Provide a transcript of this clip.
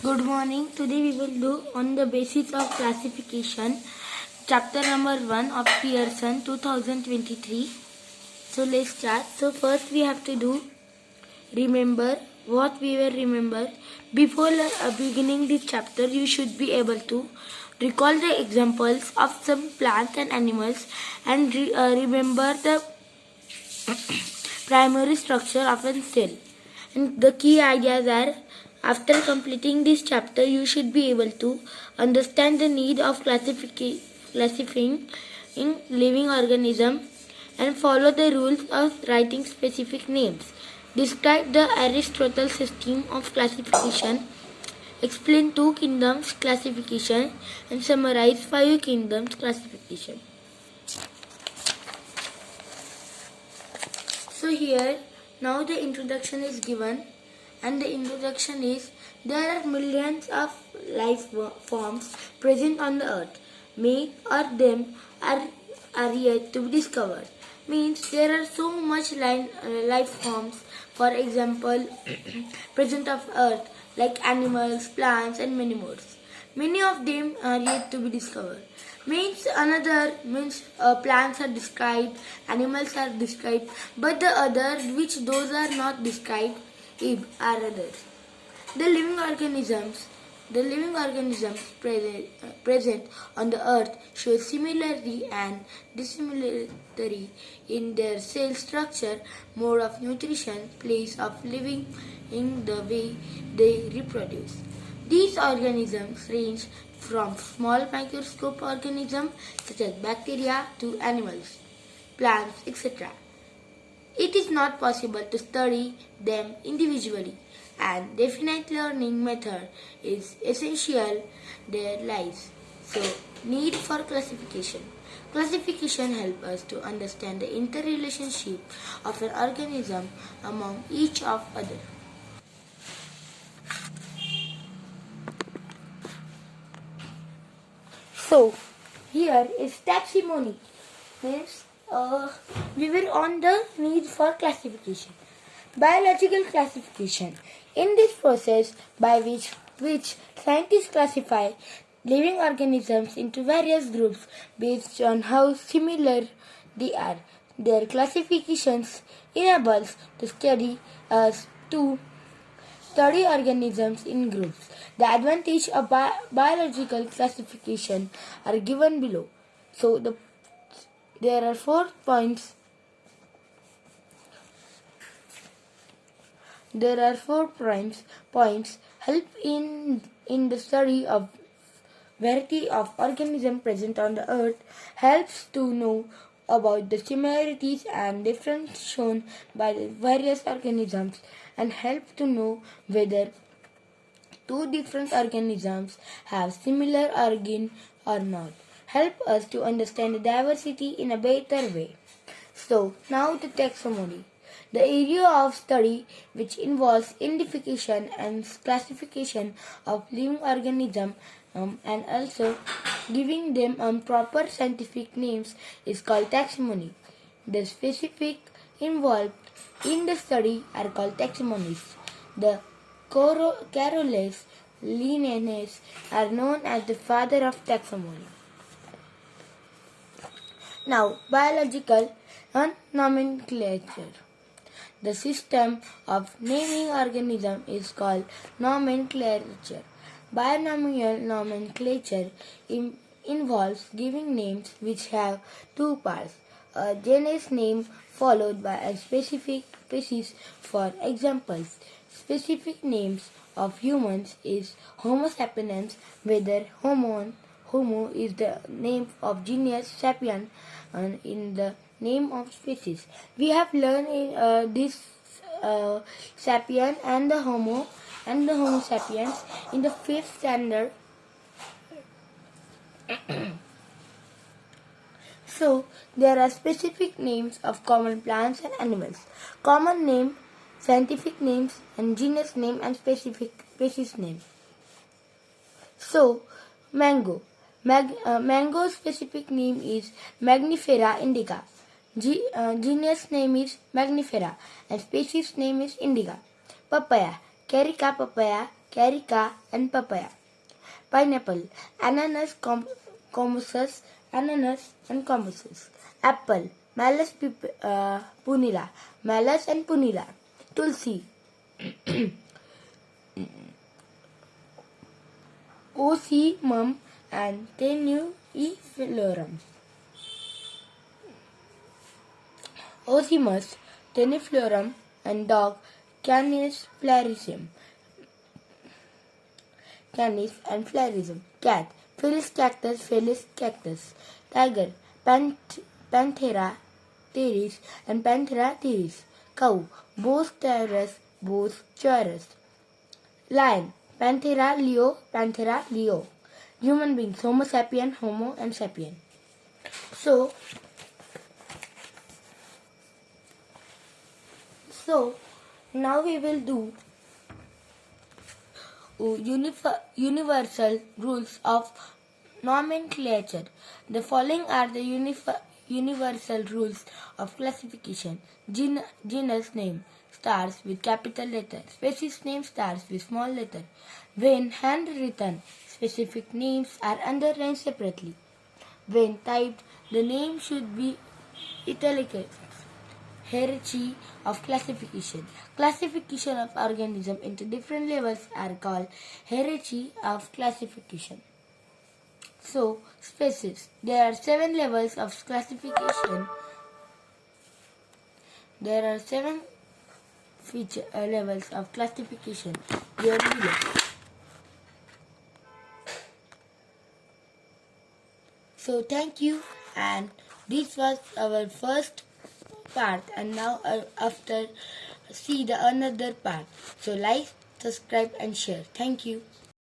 Good morning. Today we will do on the basis of classification, chapter number 1 of Pearson 2023. So let's start. So first we have to do remember what we will remember. Before beginning this chapter, you should be able to recall the examples of some plants and animals and remember the primary structure of a cell. And the key ideas are, after completing this chapter, you should be able to understand the need of classifying in living organism and follow the rules of writing specific names. Describe the Aristotle system of classification. Explain two kingdoms classification and summarize five kingdoms classification. So here now the introduction is given, and the introduction is, there are millions of life forms present on the earth. Many or them are yet to be discovered. Means there are so much life forms, for example, present of earth, like animals, plants and many more. Many of them are yet to be discovered. Means plants are described, animals are described, but the other which those are not described are others. The living organisms present on the earth show similarity and dissimilarity in their cell structure, mode of nutrition, place of living, in the way they reproduce. These organisms range from small microscopic organisms such as bacteria to animals, plants, etc. It is not possible to study them individually, and definite learning method is essential their lives. So, need for classification. Classification helps us to understand the interrelationship of an organism among each of other. So, here is taxonomy. Means we were on the need for classification. Biological classification. In this process by which scientists classify living organisms into various groups based on how similar they are. Their classifications enables to study organisms in groups. The advantage of biological classification are given below. So there are 4 points. There are 4 points help in the study of variety of organisms present on the earth, helps to know about the similarities and differences shown by the various organisms, and help to know whether two different organisms have similar origin or not. Help us to understand the diversity in a better way. So, now the taxonomy. The area of study which involves identification and classification of living organisms and also giving them proper scientific names is called taxonomy. The specific involved in the study are called taxonomies. The Carolus Linnaeus are known as the father of taxonomy. Now, biological nomenclature. The system of naming organisms is called nomenclature. Binomial nomenclature involves giving names which have two parts, a genus name followed by a specific species. For examples, specific names of humans is Homo sapiens, whether Homo is the name of genus sapien and in the name of species. We have learned in this sapien and the Homo sapiens in the 5th standard. So, there are specific names of common plants and animals. Common name, scientific names, and genus name and specific species name. So, mango. Mango's specific name is Magnifera indica. Genus name is Magnifera and species name is Indica. Papaya. Carica papaya carica, and papaya. Pineapple, ananas, commosus, ananas and commosus. Apple, malus punilla, malus and punilla. Tulsi, Ocimum and tenuiflorum. Ocimus, tenuiflorum and dog, Canis flarisum. Canis and flarism. Cat, Felis cactus. Tiger, Panthera teres and Panthera teres. Cow, Bos terus, Bos chaurus. Lion, Panthera leo. Human beings, Homo sapien, Homo and sapien. So now we will do universal rules of nomenclature. The following are the universal rules of classification. Genus name starts with capital letter. Species name starts with small letter. When handwritten, specific names are underlined separately. When typed, the name should be italicized. Hierarchy of classification. Classification of organisms into different levels are called hierarchy of classification. So, species. There are 7 levels of classification. There are 7 levels of classification here below. So, thank you, and this was our first part, and now after see the another part. So like, subscribe and share. Thank you.